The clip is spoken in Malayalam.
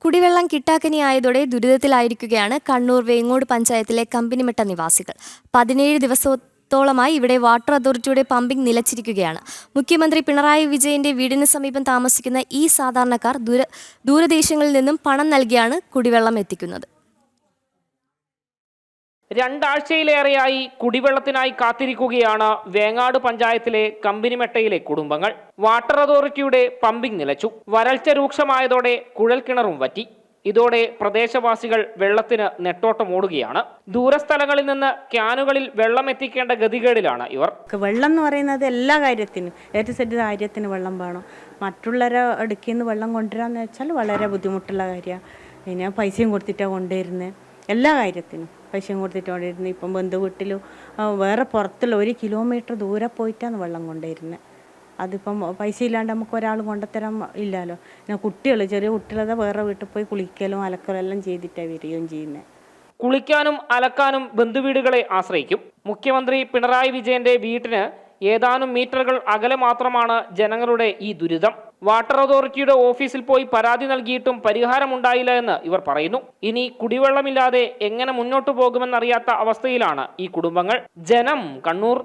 കുടിവെള്ളം കിട്ടാക്കനിയായതോടെ ദുരിതത്തിലായിരിക്കുകയാണ് കണ്ണൂർ വേങ്ങോട് പഞ്ചായത്തിലെ കമ്പനിമെട്ട നിവാസികൾ. 17 ദിവസത്തോളമായി ഇവിടെ വാട്ടർ അതോറിറ്റിയുടെ പമ്പിംഗ് നിലച്ചിരിക്കുകയാണ്. മുഖ്യമന്ത്രി പിണറായി വിജയന്റെ വീടിന് സമീപം താമസിക്കുന്ന ഈ സാധാരണക്കാർ ദൂരദേശങ്ങളിൽ നിന്നും പണം നൽകിയാണ് കുടിവെള്ളം എത്തിക്കുന്നത്. രണ്ടാഴ്ചയിലേറെയായി കുടിവെള്ളത്തിനായി കാത്തിരിക്കുകയാണ് വേങ്ങാട് പഞ്ചായത്തിലെ കമ്പനിമെട്ടയിലെ കുടുംബങ്ങൾ. വാട്ടർ അതോറിറ്റിയുടെ പമ്പിംഗ് നിലച്ചു. വരൾച്ച രൂക്ഷമായതോടെ കുഴൽക്കിണറും വറ്റി. ഇതോടെ പ്രദേശവാസികൾ വെള്ളത്തിന് നെട്ടോട്ടമോടുകയാണ്. ദൂരസ്ഥലങ്ങളിൽ നിന്ന് ക്യാനുകളിൽ വെള്ളം എത്തിക്കേണ്ട ഗതികേടിലാണ് ഇവർ. വെള്ളം എന്ന് പറയുന്നത് എല്ലാ കാര്യത്തിനും ഏറ്റവും കാര്യത്തിന് വെള്ളം വേണം. മറ്റുള്ളവരെ അടുക്കിൽ നിന്ന് വെള്ളം കൊണ്ടുവരാന്ന് വെച്ചാൽ വളരെ ബുദ്ധിമുട്ടുള്ള കാര്യമാണ്. പിന്നെ പൈസയും കൊടുത്തിട്ടാണ് കൊണ്ടുവരുന്നത്. എല്ലാ കാര്യത്തിനും പൈസയും കൊടുത്തിട്ട് കൊണ്ടിരുന്നത്. ഇപ്പം ബന്ധു വീട്ടിലും വേറെ പുറത്തുള്ള 1 കിലോമീറ്റർ ദൂരെ പോയിട്ടാണ് വെള്ളം കൊണ്ടുവരുന്നത്. അതിപ്പം പൈസ ഇല്ലാണ്ട് നമുക്ക് ഒരാൾ കൊണ്ടുത്തരാൻ ഇല്ലല്ലോ. പിന്നെ കുട്ടികൾ, ചെറിയ കുട്ടികളെ വേറെ വീട്ടിൽ പോയി കുളിക്കലും അലക്കലും എല്ലാം ചെയ്തിട്ടാണ് വരികയും ചെയ്യുന്നത്. കുളിക്കാനും അലക്കാനും ബന്ധുവീടുകളെ ആശ്രയിക്കും. മുഖ്യമന്ത്രി പിണറായി വിജയന്റെ വീട്ടിന് ഏതാനും മീറ്ററുകൾ അകലെ മാത്രമാണ് ജനങ്ങളുടെ ഈ ദുരിതം. വാട്ടർ അതോറിറ്റിയുടെ ഓഫീസിൽ പോയി പരാതി നൽകിയിട്ടും പരിഹാരമുണ്ടായില്ല എന്ന് ഇവർ പറയുന്നു. ഇനി കുടിവെള്ളമില്ലാതെ എങ്ങനെ മുന്നോട്ടു പോകുമെന്നറിയാത്ത അവസ്ഥയിലാണ് ഈ കുടുംബങ്ങൾ. ജനം, കണ്ണൂർ.